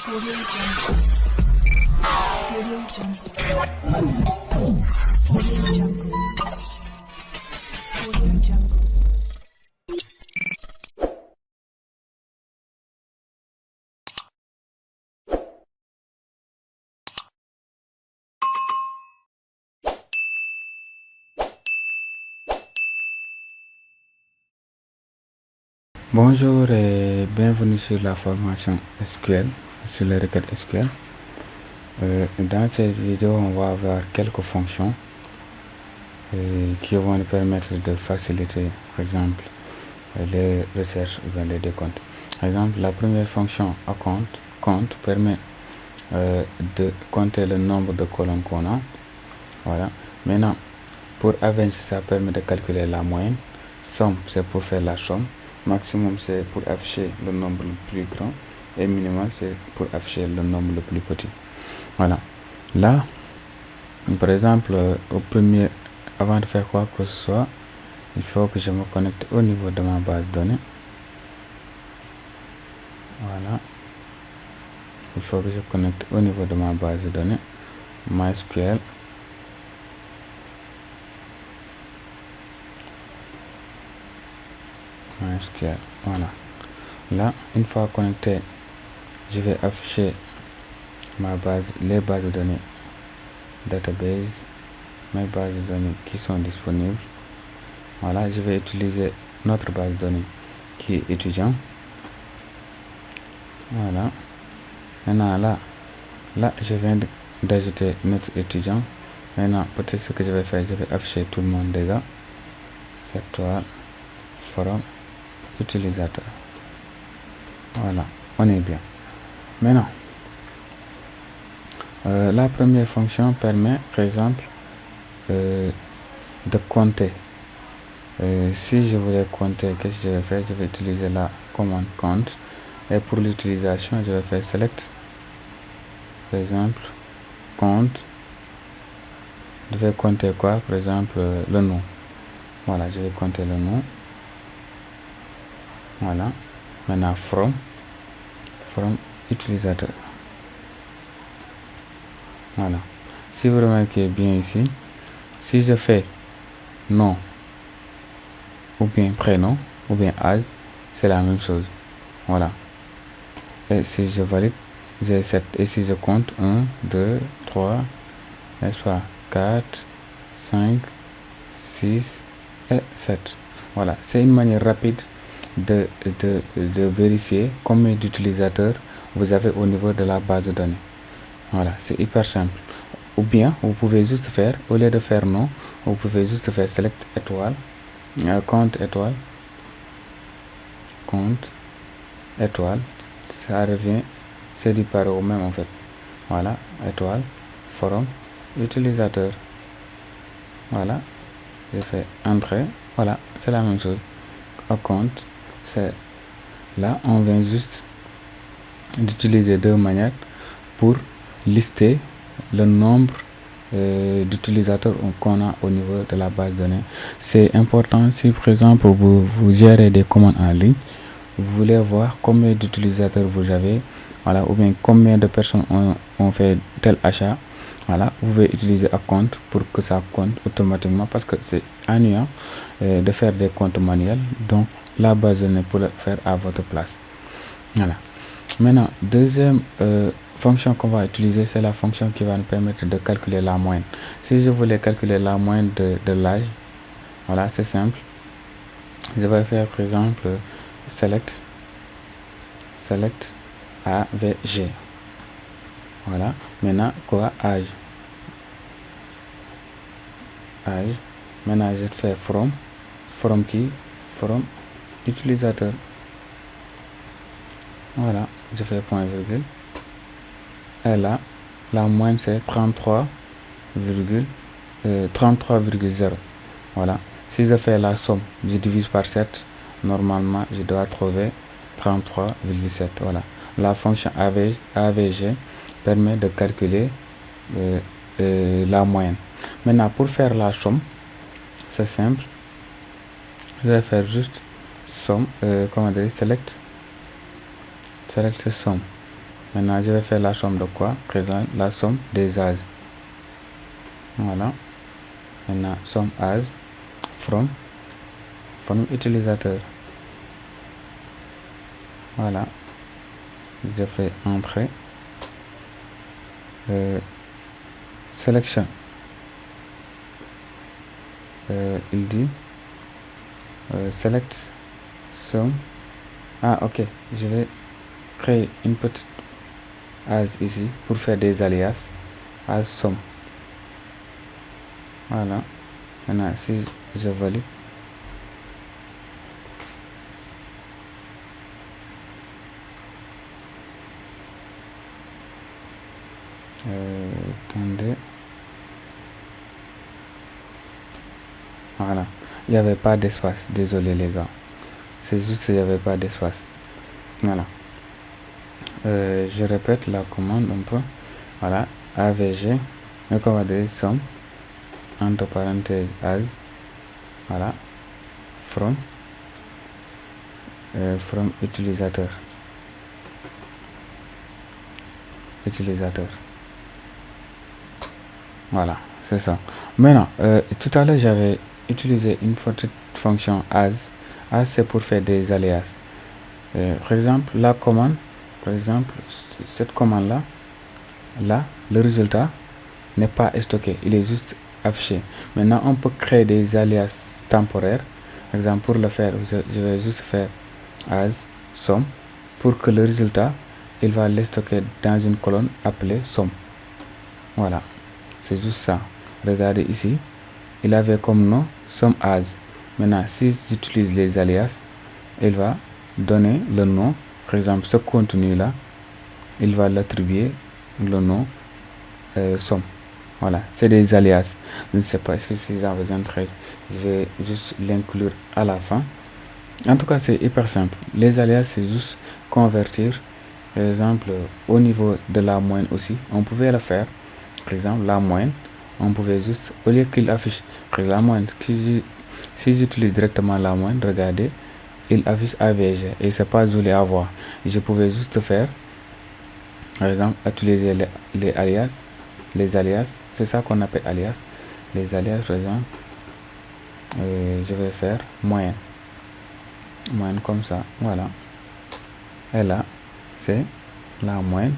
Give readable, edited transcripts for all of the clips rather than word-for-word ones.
Audio Jungle. Audio Jungle. Audio Jungle. Audio Jungle. Bonjour et bienvenue sur la formation SQL, sur les requêtes SQL. Dans cette vidéo, on va voir quelques fonctions qui vont nous permettre de faciliter, par exemple, les recherches ou bien les décomptes. Par exemple, la première fonction à compte permet de compter le nombre de colonnes qu'on a. Voilà. Maintenant, pour average, ça permet de calculer la moyenne. Somme, c'est pour faire la somme. Maximum, c'est pour afficher le nombre le plus grand. Et minimum, c'est pour afficher le nombre le plus petit. Voilà. Là, par exemple, au premier, avant de faire quoi que ce soit, il faut que je me connecte au niveau de ma base de données. Voilà. Il faut que je connecte au niveau de ma base de données. MySQL. MySQL. Voilà. Là, une fois connecté, je vais afficher les bases de données database, mes bases de données qui sont disponibles. Voilà, je vais utiliser notre base de données qui est étudiant. Voilà. Maintenant là je viens d'ajouter notre étudiant. Maintenant, peut-être ce que je vais faire, je vais afficher tout le monde déjà. Cette toile, forum, utilisateur. Voilà, on est bien. Maintenant, la première fonction permet, par exemple, de compter. Si je voulais compter, qu'est-ce que je vais faire? Je vais utiliser la commande compte. Et pour l'utilisation, je vais faire select. Par exemple, compte. Je vais compter quoi? Par exemple, le nom. Voilà, je vais compter le nom. Voilà. Maintenant, from utilisateur. Voilà. Si vous remarquez bien ici, si je fais nom ou bien prénom ou bien âge, c'est la même chose. Voilà. Et si je valide, j'ai 7. Et si je compte 1, 2, 3, n'est-ce pas, 4, 5, 6 et 7. Voilà. C'est une manière rapide de vérifier combien d'utilisateurs vous avez au niveau de la base de données. Voilà, c'est hyper simple. Ou bien, vous pouvez juste faire, au lieu de faire nom, vous pouvez juste faire select étoile, compte étoile, ça revient, c'est du pareil au même en fait. Voilà, étoile, forum, utilisateur. Voilà, je fais entrée, voilà, c'est la même chose. Compte, c'est là, on vient juste d'utiliser deux manières pour lister le nombre d'utilisateurs qu'on a au niveau de la base de données. C'est important si par exemple vous gérez des commandes en ligne, vous voulez voir combien d'utilisateurs vous avez, voilà, ou bien combien de personnes ont fait tel achat. Voilà, vous pouvez utiliser un compte pour que ça compte automatiquement parce que c'est ennuyant de faire des comptes manuels. Donc la base de données pour le faire à votre place. Voilà. Maintenant, deuxième fonction qu'on va utiliser, c'est la fonction qui va nous permettre de calculer la moyenne. Si je voulais calculer la moyenne de l'âge, voilà, c'est simple. Je vais faire par exemple select AVG. Voilà. Maintenant, quoi? Âge. Maintenant, je vais faire from qui? From utilisateur. Voilà, je fais point virgule. Et là, la moyenne c'est 33,0. Voilà. Si je fais la somme, je divise par 7. Normalement, je dois trouver 33,7. Voilà. La fonction AVG permet de calculer la moyenne. Maintenant, pour faire la somme, c'est simple. Je vais faire juste somme, select somme. Maintenant, je vais faire la somme de quoi? Présent, la somme des âges. Voilà. Maintenant, somme âge from utilisateur. Voilà. Je fais entrer. Selection. Il dit select sum. Ah, ok. Je vais créer une petite as ici pour faire des alias. As sum. Voilà. Maintenant, si je valide, attendez. Voilà, il n'y avait pas d'espace, désolé les gars, c'est juste qu'il n'y avait pas d'espace. Voilà, je répète la commande un peu. Voilà, avg, recommandé somme, entre parenthèses as, voilà, from utilisateur. Voilà, c'est ça. Maintenant, tout à l'heure j'avais utilisé une petite fonction as. As, c'est pour faire des alias. Par exemple, la commande, par exemple, cette commande là, le résultat n'est pas stocké, il est juste affiché. Maintenant, on peut créer des alias temporaires. Par exemple, pour le faire, je vais juste faire as somme pour que le résultat, il va le stocker dans une colonne appelée somme. Voilà, c'est juste ça. Regardez ici, il avait comme nom somme as. Maintenant, si j'utilise les alias, il va donner le nom. Par exemple, ce contenu là, il va l'attribuer le nom somme. Voilà, c'est des alias. Je ne sais pas si j'en vais entrer. Je vais juste l'inclure à la fin. En tout cas, c'est hyper simple. Les alias, c'est juste convertir. Par exemple, au niveau de la moyenne aussi, on pouvait le faire. Par exemple, la moyenne, on pouvait juste, au lieu qu'il affiche la moyenne, si j'utilise directement la moyenne, regardez, il affiche AVG et c'est pas joli à voir. Je pouvais juste faire, par exemple, utiliser les alias, c'est ça qu'on appelle alias. Les alias, par exemple, je vais faire moyenne comme ça, voilà. Et là, c'est la moyenne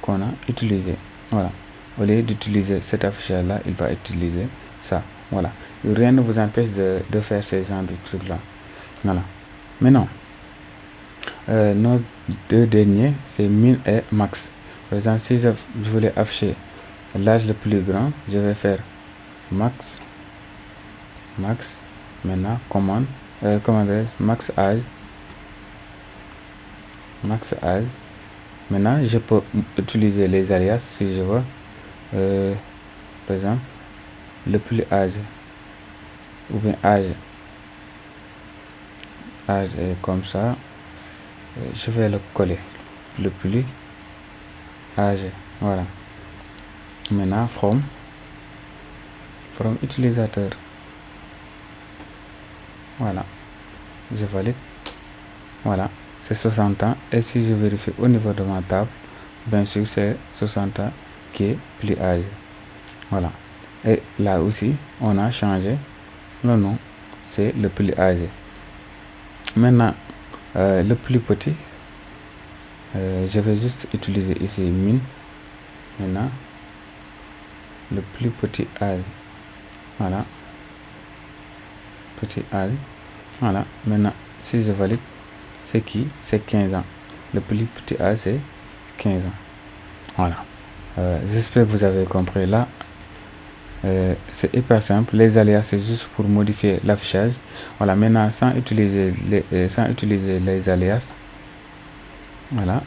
qu'on a utilisée. Voilà. Au lieu d'utiliser cet affichage là, il va utiliser ça. Voilà. Rien ne vous empêche de faire ces genres de trucs là. Voilà. Maintenant, nos deux derniers, c'est min et max. Par exemple, si je voulais afficher l'âge le plus grand, je vais faire max. Maintenant, commande max âge. Maintenant, je peux utiliser les alias si je veux. Par exemple, le plus âgé ou bien âge est comme ça. Je vais le coller, le plus âgé. Voilà. Maintenant, from utilisateur. Voilà. Je valide. Voilà. C'est 60 ans. Et si je vérifie au niveau de ma table, bien sûr, c'est 60 ans qui est plus âgé. Voilà. Et là aussi, on a changé le nom. C'est le plus âgé. Maintenant, le plus petit, je vais juste utiliser ici min. Maintenant, le plus petit âge. Voilà. Petit âge. Voilà. Maintenant, si je valide, c'est qui? C'est 15 ans. Le plus petit âge, c'est 15 ans. Voilà. J'espère que vous avez compris là. C'est hyper simple. Les alias, c'est juste pour modifier l'affichage. Voilà. Maintenant, sans utiliser les alias. Voilà.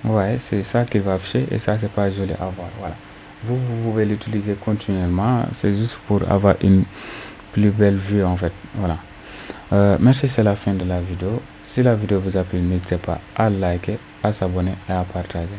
Ouais, c'est ça qu'il va afficher et ça, c'est pas joli à voir. Voilà. Vous pouvez l'utiliser continuellement. C'est juste pour avoir une plus belle vue en fait. Voilà. Merci, c'est la fin de la vidéo. Si la vidéo vous a plu, n'hésitez pas à liker, à s'abonner et à partager.